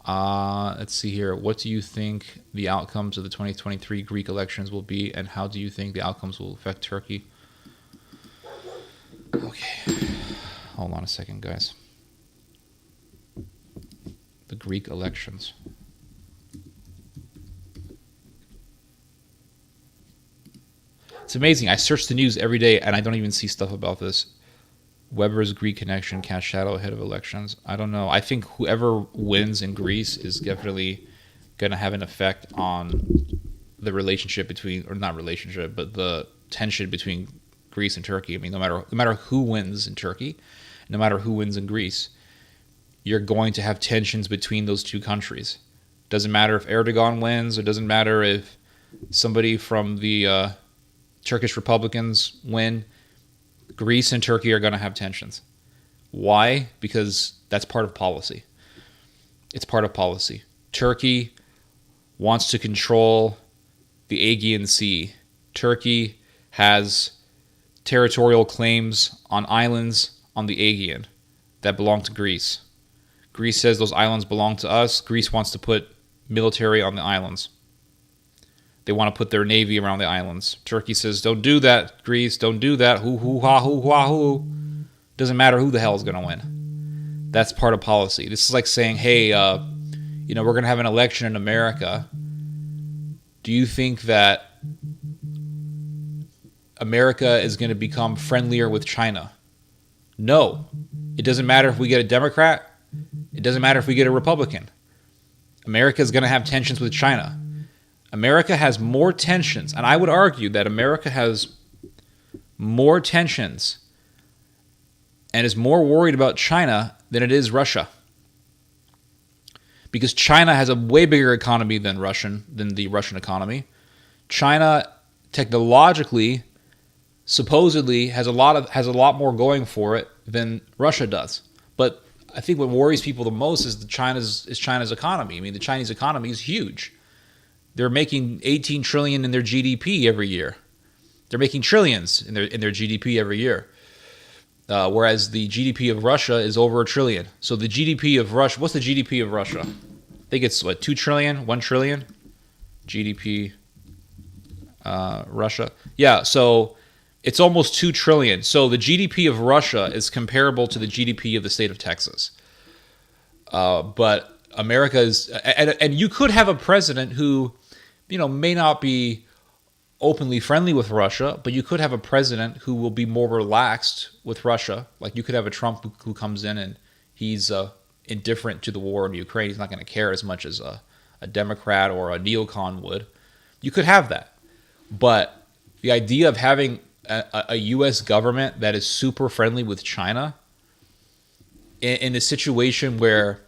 Let's see here. What do you think the outcomes of the 2023 Greek elections will be, and how do you think the outcomes will affect Turkey? Okay, hold on a second, guys. The Greek elections. It's amazing. I search the news every day, and I don't even see stuff about this. Weber's Greek connection casts shadow ahead of elections. I don't know. I think whoever wins in Greece is definitely going to have an effect on the relationship between, or not relationship, but the tension between Greece and Turkey. I mean, no matter who wins in Turkey, no matter who wins in Greece, you're going to have tensions between those two countries. Doesn't matter if Erdogan wins, or doesn't matter if somebody from the Turkish Republicans win. Greece and Turkey are going to have tensions. Why? Because that's part of policy. It's part of policy. Turkey wants to control the Aegean Sea. Turkey has territorial claims on islands on the Aegean that belong to Greece. Greece says those islands belong to us. Greece wants to put military on the islands. They want to put their navy around the islands. Turkey says, don't do that, Greece. Don't do that. Hoo, hoo, ha, hoo, ha, hoo. Doesn't matter who the hell is going to win. That's part of policy. This is like saying, hey, we're going to have an election in America. Do you think that America is going to become friendlier with China? No. It doesn't matter if we get a Democrat. It doesn't matter if we get a Republican. America is going to have tensions with China. America has more tensions, and I would argue that America has more tensions and is more worried about China than it is Russia. Because China has a way bigger economy than the Russian economy. China technologically, supposedly, has a lot more going for it than Russia does. But I think what worries people the most is China's economy. I mean, the Chinese economy is huge. They're making 18 trillion in their GDP every year. They're making trillions in their GDP every year. Whereas the GDP of Russia is over $1 trillion. So the GDP of Russia, what's the GDP of Russia? I think it's 2 trillion, 1 trillion GDP Russia. Yeah, so it's almost 2 trillion. So the GDP of Russia is comparable to the GDP of the state of Texas. But America is, and you could have a president who, may not be openly friendly with Russia, but you could have a president who will be more relaxed with Russia. Like you could have a Trump who comes in and he's indifferent to the war in Ukraine. He's not going to care as much as a Democrat or a neocon would. You could have that. But the idea of having a U.S. government that is super friendly with China in a situation where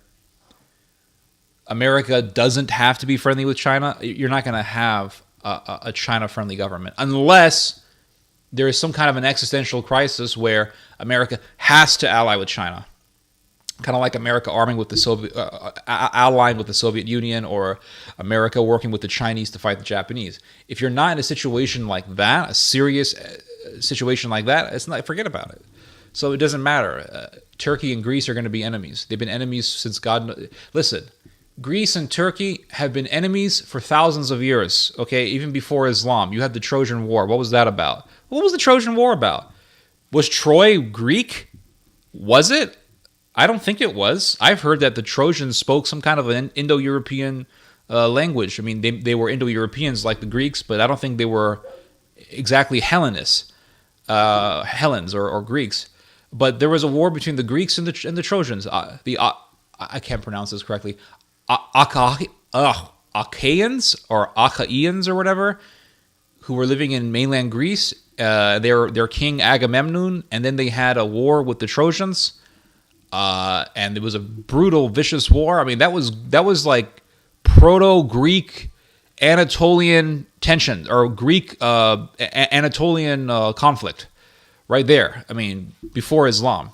America doesn't have to be friendly with China, you're not going to have a China-friendly government unless there is some kind of an existential crisis where America has to ally with China, kind of like America arming with the allying with the Soviet Union, or America working with the Chinese to fight the Japanese. If you're not in a situation like that, a serious situation like that, it's not. Forget about it. So it doesn't matter. Turkey and Greece are going to be enemies. They've been enemies since God. Listen. Greece and Turkey have been enemies for thousands of years, okay? Even before Islam. You had the Trojan War. What was that about? What was the Trojan War about? Was Troy Greek? Was it? I don't think it was. I've heard that the Trojans spoke some kind of an Indo-European language. I mean, they were Indo-Europeans like the Greeks, but I don't think they were exactly Hellenes or Greeks. But there was a war between the Greeks and the Trojans. I can't pronounce this correctly. Achaeans or Achaeans or whatever, who were living in mainland Greece. Their king Agamemnon, and then they had a war with the Trojans, and it was a brutal, vicious war. I mean, that was like proto-Greek Anatolian tension, or Greek Anatolian conflict, right there. I mean, before Islam.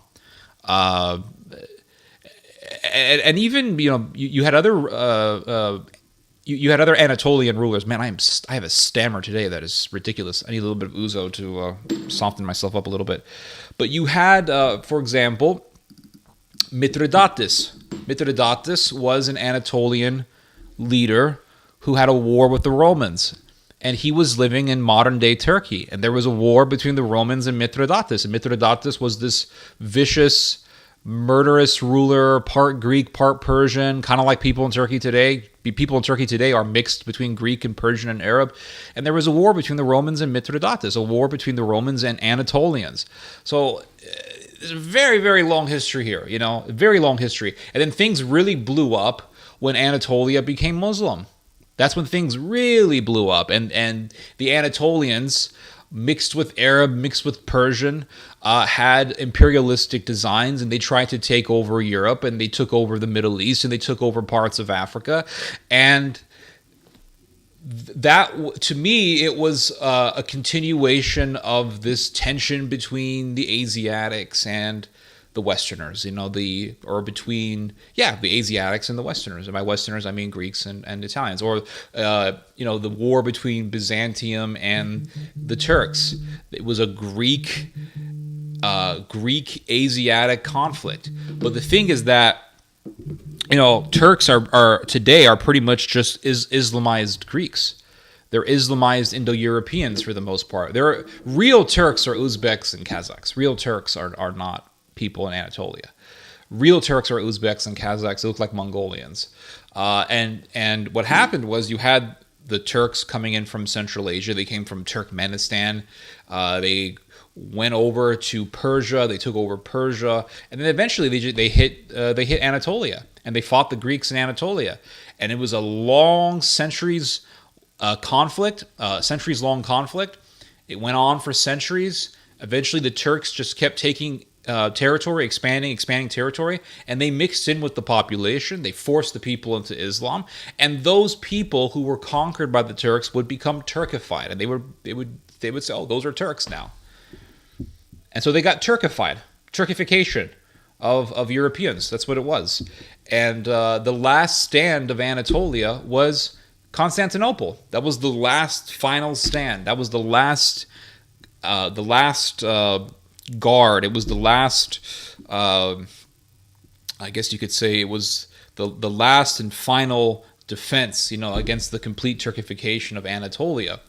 And even you had other you had other Anatolian rulers. Man, I have a stammer today that is ridiculous. I need a little bit of ouzo to soften myself up a little bit. But you had, for example, Mithridates. Mithridates was an Anatolian leader who had a war with the Romans. And he was living in modern-day Turkey. And there was a war between the Romans and Mithridates. And Mithridates was this vicious, murderous ruler, part Greek, part Persian, kind of like people in Turkey today. People in Turkey today are mixed between Greek and Persian and Arab. And there was a war between the Romans and Mithridates, a war between the Romans and Anatolians. So there's a very, very long history here, very long history. And then things really blew up when Anatolia became Muslim. That's when things really blew up. And the Anatolians, mixed with Arab, mixed with Persian, had imperialistic designs, and they tried to take over Europe, and they took over the Middle East, and they took over parts of Africa. And that, to me, it was a continuation of this tension between the Asiatics and the Westerners, the Asiatics and the Westerners. And by Westerners, I mean Greeks and Italians, or, the war between Byzantium and the Turks. It was a Greek Asiatic conflict. But the thing is that, Turks are today are pretty much just Islamized Greeks. They're Islamized Indo-Europeans for the most part. Real Turks are Uzbeks and Kazakhs. Real Turks are not people in Anatolia. Real Turks are Uzbeks and Kazakhs. They look like Mongolians. And what happened was you had the Turks coming in from Central Asia. They came from Turkmenistan. They went over to Persia. They took over Persia, and then eventually they hit Anatolia, and they fought the Greeks in Anatolia. And it was a long centuries-long conflict. It went on for centuries. Eventually, the Turks just kept taking territory, expanding territory, and they mixed in with the population. They forced the people into Islam, and those people who were conquered by the Turks would become Turkified, and they would say, "Oh, those are Turks now." And so they got Turkification of Europeans. That's what it was. And the last stand of Anatolia was Constantinople. That was the last final stand. That was the last guard. It was the last, I guess you could say it was the last and final defense, against the complete Turkification of Anatolia.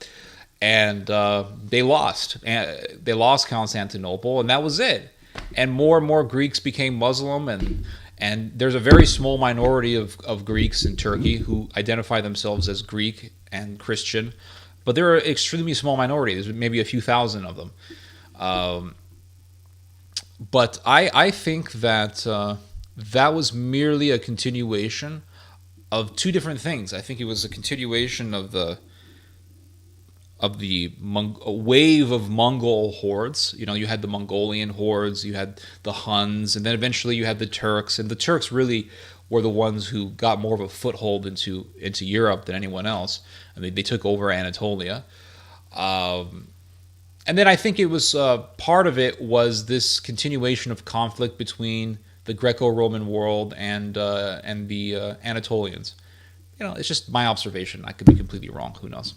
And they lost. They lost Constantinople, and that was it. And more Greeks became Muslim, and there's a very small minority of Greeks in Turkey who identify themselves as Greek and Christian, but they're an extremely small minority. There's maybe a few thousand of them. But I think that that was merely a continuation of two different things. I think it was a continuation of the wave of Mongol hordes. You had the Mongolian hordes, you had the Huns, and then eventually you had the Turks. And the Turks really were the ones who got more of a foothold into Europe than anyone else. I mean, they took over Anatolia. And then I think it was part of it was this continuation of conflict between the Greco-Roman world and the Anatolians. It's just my observation. I could be completely wrong. Who knows?